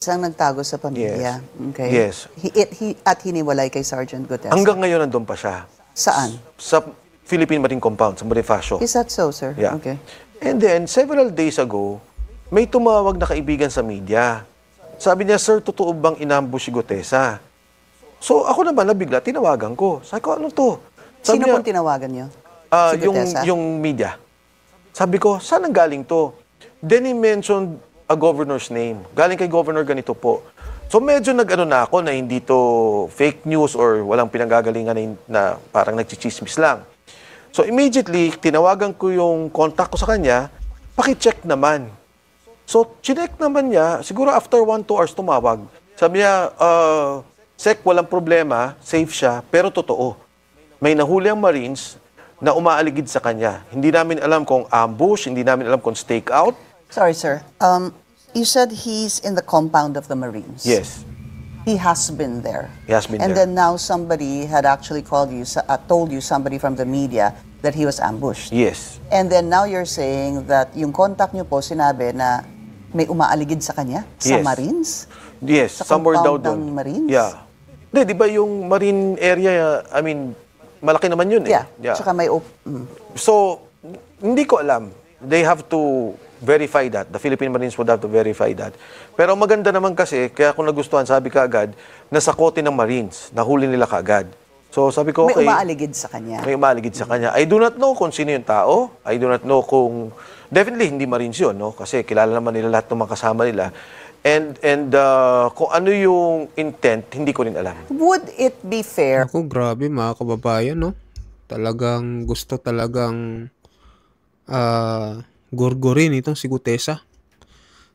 Isang nagtago sa pamilya. Okay. Yes. At hiniwalay kay Sergeant Gutesa. Hanggang ngayon nandun pa siya. Saan? Sa Philippine Marine Compound, sa Bonifacio. Is that so, sir? Yeah. Okay. And then, several days ago, may tumawag na kaibigan sa media. Sabi niya, sir, totoo bang inambush si Gutesa? So, ako naman nabigla, tinawagan ko. Sabi ko, ano to? Sabi Sino niya, pong tinawagan niyo? Si yung, Gutesa? yung media. Sabi ko, saan ang galing to? Then he mentioned a governor's name. Galing kay governor ganito po. So medyo nag-ano na ako na hindi to fake news or walang pinanggagalingan na parang nagchichismis lang. So immediately, tinawagan ko yung contact ko sa kanya, paki-check naman. So chinek naman niya, siguro after 1-2 hours tumawag. Sabi niya, Sec, walang problema, safe siya, pero totoo. May nahuli ang Marines na umaaligid sa kanya. Hindi namin alam kung ambush, hindi namin alam kung stakeout. Sorry, sir. You said he's in the compound of the Marines. Yes. He has been there. He has been and there. then now somebody had actually called you, told you, somebody from the media, that he was ambushed. Yes. And then now you're saying that yung contact niyo po sinabi na may umaaligid sa kanya? Sa Yes. Marines? Yes, Sa somewhere daw compound doon. ng Marines? Yeah. Hindi, di ba yung Marine area, I mean, malaki naman yun eh. Yeah. Tsaka may... So, hindi ko alam. They have to verify that. The Philippine Marines would have to verify that. Pero maganda naman kasi, kaya kung nagustuhan, sabi kaagad, nasa kote ng Marines, nahuli nila kaagad. So sabi ko, okay. May umaaligid sa kanya. May umaaligid sa kanya. I do not know kung sino yung tao. I do not know kung... Definitely, hindi Marines yun, no? Kasi kilala naman nila lahat ng mga kasama nila. And kung ano yung intent, hindi ko rin alam. Would it be fair? Ako, grabe mga kababayan, no? Talagang gusto talagang gorgorin itong si Gutesa.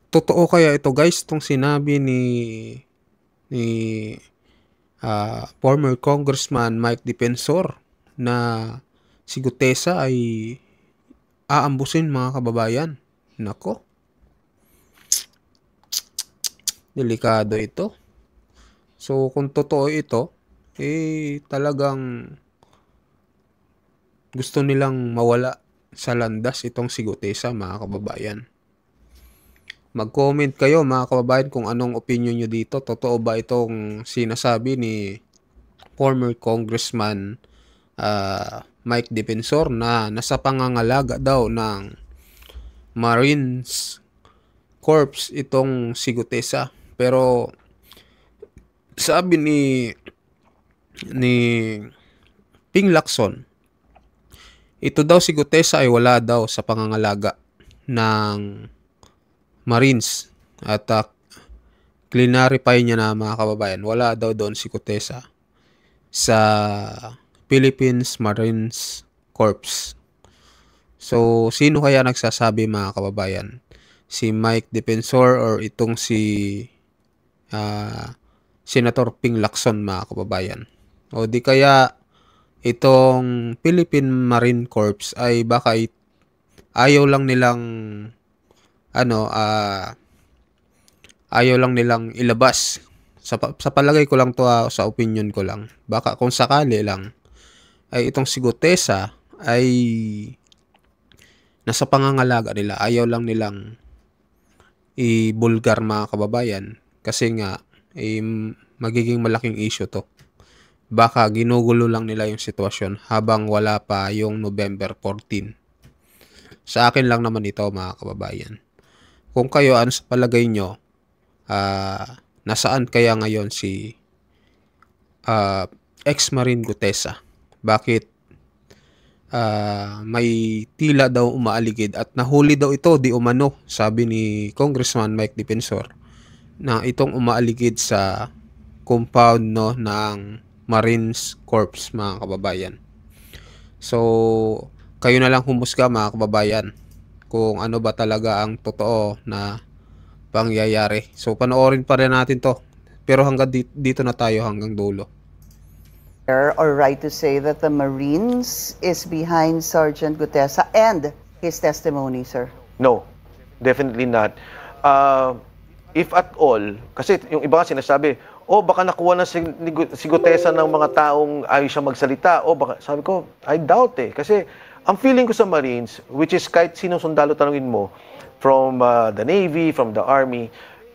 Totoo kaya ito, guys, itong sinabi ni former Congressman Mike Defensor na si Gutesa ay aambusin mga kababayan. Nako. Delikado ito. So, kung totoo ito, talagang gusto nilang mawala sa landas itong si Gutesa, mga kababayan. Mag-comment kayo, mga kababayan, kung anong opinion nyo dito. Totoo ba itong sinasabi ni former Congressman Mike Defensor na nasa pangangalaga daw ng Marines Corps itong si Gutesa? Pero sabi ni Ping Lacson, ito daw si Gutesa ay wala daw sa pangangalaga ng Marines. At clarify niya na, mga kababayan, wala daw doon si Gutesa sa Philippines Marines Corps. So, sino kaya nagsasabi, mga kababayan? Si Mike Defensor or itong si Senator Ping Lacson, mga kababayan? O di kaya itong Philippine Marine Corps ay baka ayaw lang nilang ayaw lang nilang ilabas. Sa palagay ko lang to, sa opinion ko lang. Baka kung sakali lang ay itong si Gutesa ay nasa pangangalaga nila. Ayaw lang nilang ibulgar, mga kababayan. Kasi nga magiging malaking issue to. Baka ginugulo lang nila yung sitwasyon habang wala pa yung November 14. Sa akin lang naman ito, mga kababayan. Kung kayo, ano sa palagay nyo, nasaan kaya ngayon si ex-Marine Gutesa? Bakit may tila daw umaaligid at nahuli daw ito di umano, sabi ni Congressman Mike Defensor, na itong umaaligid sa compound, no, ng Marines Corps, mga kababayan. So, kayo na lang humusga, mga kababayan, kung ano ba talaga ang totoo na pangyayari. So, panoorin pa rin natin to. Pero hanggang dito na tayo hanggang dulo. Or right to say that the Marines is behind Sergeant Gutesa and his testimony, sir? No, definitely not. If at all, kasi yung iba nga sinasabi, baka nakuha na si Gutesa ng mga taong ayaw siya magsalita. Baka, sabi ko, I doubt eh. Kasi ang feeling ko sa Marines, which is kahit sinong sundalo tanungin mo, from the Navy, from the Army,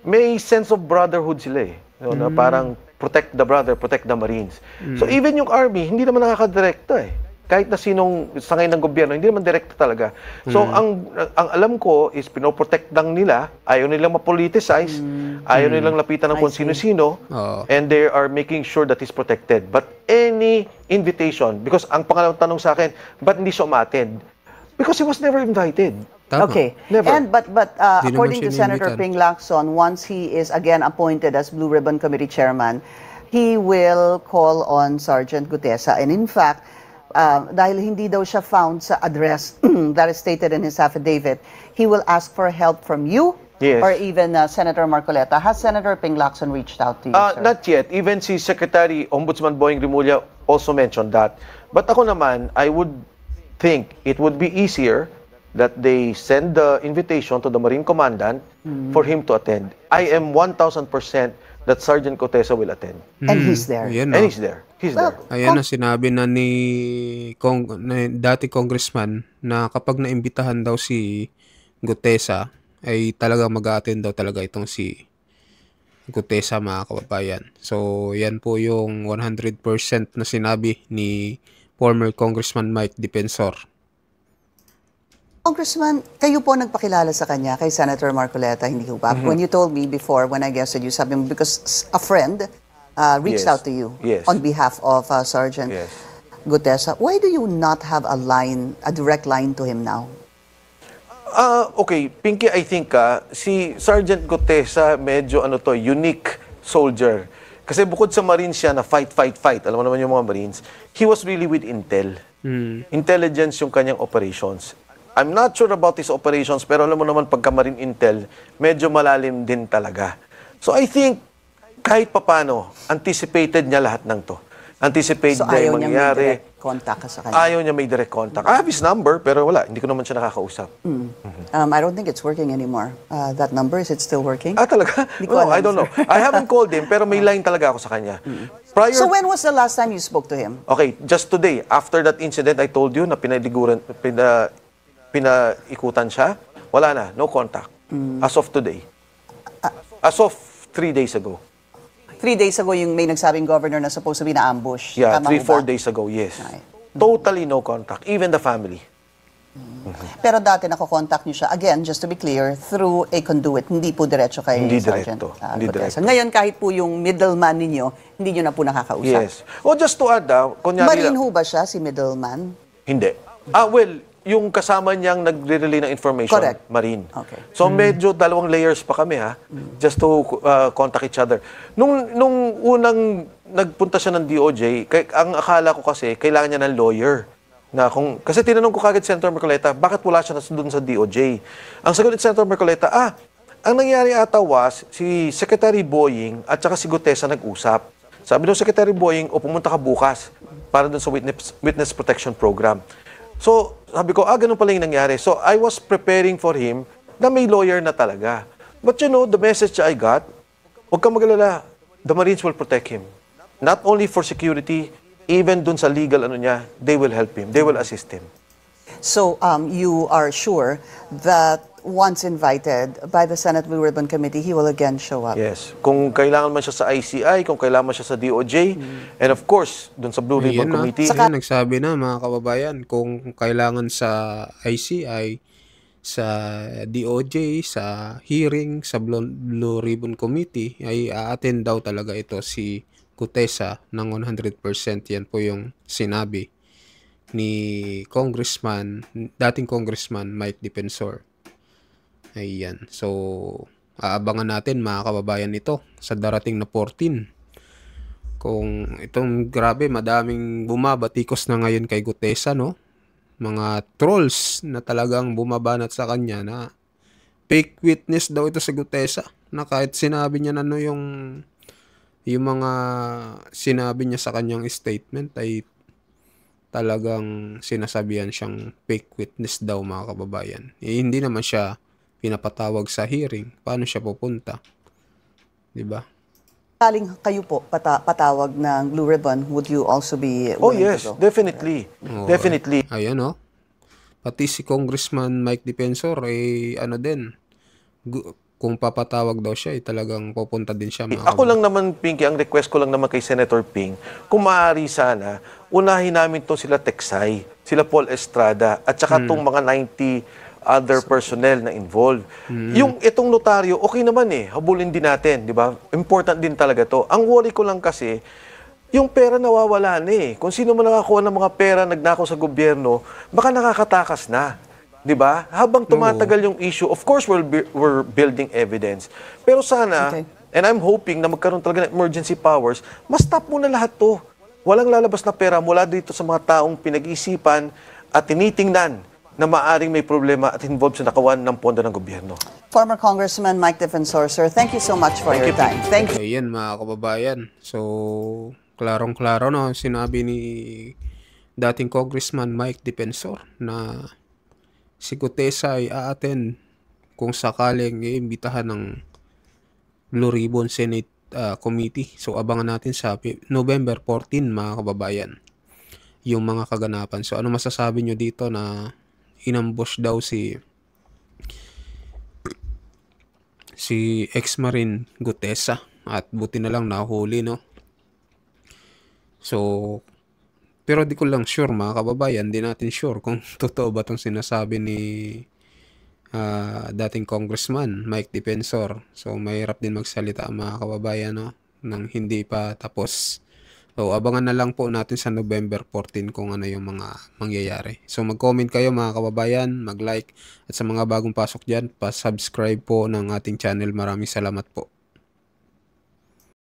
may sense of brotherhood sila eh. Na parang protect the brother, protect the Marines. So even yung Army, hindi naman nakakadirekta eh. Kahit na sinong sangay ng gobyerno, hindi naman direkta talaga. So ang alam ko is pinoprotect lang nila, ayaw nilang ma-politicize, ayaw nilang lapitan ng kung sino-sino, and they are making sure that he's protected. But any invitation, because ang pangalawang tanong sa akin, ba't hindi siya umattend? Because he was never invited. Tama. Okay. Never. And but Di naman according to siya Senator inimbitan. Ping Lacson, once he is again appointed as Blue Ribbon Committee Chairman, he will call on Sergeant Gutesa. And in fact, dahil hindi daw siya found sa address that is stated in his affidavit, he will ask for help from you Yes. or even Senator Marcoleta. Has Senator Ping Lacson reached out to you, sir? Not yet. Even si Secretary Ombudsman Boying Rimulya also mentioned that. But ako naman, I would think it would be easier that they send the invitation to the Marine Commandant for him to attend. I am 1,000% that Sergeant Gutesa will attend. And he's there. Ayan, And no? he's there. He's Well, there. Ayan na sinabi na ni dati congressman na kapag naimbitahan daw si Gutesa ay talaga mag-a-attend daw talaga itong si Gutesa, mga kababayan. So yan po yung 100% na sinabi ni former Congressman Mike Defensor. Congressman, kayo po nagpakilala sa kanya kay Senator Marcoleta, hindi ho ba? When you told me before, when I guested you, sabi mo, because a friend reached Yes. out to you Yes. on behalf of Sergeant Yes. Gutesa. Why do you not have a direct line to him now? Okay, Pinky, I think si Sergeant Gutesa medyo unique soldier. Kasi bukod sa Marines siya na fight. Alam mo naman yung mga Marines. He was really with Intel. Intelligence yung kanyang operations. I'm not sure about his operations, pero alam mo naman pagka Marine Intel, medyo malalim din talaga. So I think, kahit papano, anticipated niya lahat ng to. Anticipated So niya ayaw yung niya may mangyari. direct contact ka sa kanya? Ayaw niya may direct contact. I have his number, pero wala. Hindi ko naman siya nakakausap. I don't think it's working anymore. That number, is it still working? Talaga? Hindi ko No, alam, I don't know. I haven't called him, pero may line talaga ako sa kanya. Prior, So when was the last time you spoke to him? okay, just today, after that incident, I told you na pinaikutan siya, wala na, no contact. As of today. As of 3 days ago. 3 days ago yung may nagsabing governor na supposed to be na-ambush. Yeah, Tama 3-4 ho ba? days ago, yes. Okay. Totally no contact. Even the family. Pero dati nakokontakt niyo siya, again, just to be clear, through a conduit, hindi po diretso kay Hindi Sergeant diretto. Hindi Gutesa. diretto. Ngayon, kahit po yung middleman ninyo, hindi niyo na po nakakausap. Yes. O just to add, kunyari Marine lang, ho ba siya, si middleman? hindi. Well, yung kasama niyang nagre-relay ng information, Correct. Marine. Okay. So medyo dalawang layers pa kami just to contact each other. Nung unang nagpunta siya ng DOJ, ang akala ko kasi kailangan niya ng lawyer. Kasi tinanong ko kagad Senator Marcoleta, bakit wala siya doon sa DOJ? Ang sagot ni Senator Marcoleta, ang nangyari ata was, si Secretary Boying at saka si Gutesa nag-usap. Sabi ng Secretary Boying, pumunta ka bukas para doon sa Witness Protection Program. So, sabi ko, ganun pala yung nangyari. So, I was preparing for him na may lawyer na talaga. But the message I got, huwag kang mag-alala, the Marines will protect him. Not only for security, even dun sa legal niya, they will help him. They will assist him. So, you are sure that once invited by the Senate Blue Ribbon Committee, he will again show up? Yes. Kung kailangan man siya sa ICI, kung kailangan man siya sa DOJ, and of course, dun sa Blue Ribbon Ayan na. Committee. Ayan, nagsabi na mga kababayan, kung kailangan sa ICI, sa DOJ, sa hearing, sa Blue Ribbon Committee, ay a-attend daw talaga ito si Gutesa ng 100%. Yan po yung sinabi ni dating Congressman Mike Defensor. Ayan. So, aabangan natin mga kababayan ito sa darating na 14. Kung itong grabe, madaming bumabatikos na ngayon kay Gutesa, no? Mga trolls na talagang bumabanat sa kanya na fake witness daw ito sa Gutesa. Na kahit sinabi niya na yung mga sinabi niya sa kanyang statement ay talagang sinasabihan siyang fake witness daw mga kababayan. Hindi naman siya pinapatawag sa hearing. Paano siya pupunta? Diba? Kaling kayo po patawag ng Blue Ribbon, would you also be willing Yes, to go? definitely. Definitely. Ayan Pati si Congressman Mike Defensor ay din. kung papatawag daw siya, talagang pupunta din siya, mga Ako lang naman, Pinky, ang request ko lang naman kay Senator Ping, kung maaari sana, unahin namin to sila Teksay, sila Paul Estrada, at saka tong mga 90 other personnel na involved. Yung itong notaryo, okay naman habulin din natin, di ba? Important din talaga to. Ang worry ko lang kasi, yung pera nawawala na Kung sino man nakakuha ng mga pera, nagnakaw sa gobyerno, baka nakakatakas na. 'Di ba? Habang tumatagal yung issue, of course we're building evidence. Pero sana, and I'm hoping na magkaroon talaga ng emergency powers, ma-stop muna lahat 'to. Walang lalabas na pera mula dito sa mga taong pinag-iisipan at tinitingnan na maaring may problema at involved sa nakawan ng pondo ng gobyerno. Former Congressman Mike Defensor, sir, thank you so much for your time. Thank you. Ayan, mga kababayan. So, klarong-klaro no, sinabi ni dating Congressman Mike Defensor na si Gutesa ay aaten kung sakaling iimbitahan ng Blue Ribbon Senate Committee. So abangan natin sa November 14, mga kababayan, yung mga kaganapan. So ano masasabi nyo dito na inambush daw si ex-Marine Gutesa at buti na lang nahuli, no? So pero di ko lang sure, mga kababayan, di natin sure kung totoo ba itong sinasabi ni dating Congressman Mike Defensor. So mahirap din magsalita, mga kababayan, no, nang hindi pa tapos. So abangan na lang po natin sa November 14 kung ano yung mga mangyayari. So mag-comment kayo, mga kababayan, mag-like, at sa mga bagong pasok dyan, pa-subscribe po ng ating channel. Maraming salamat po.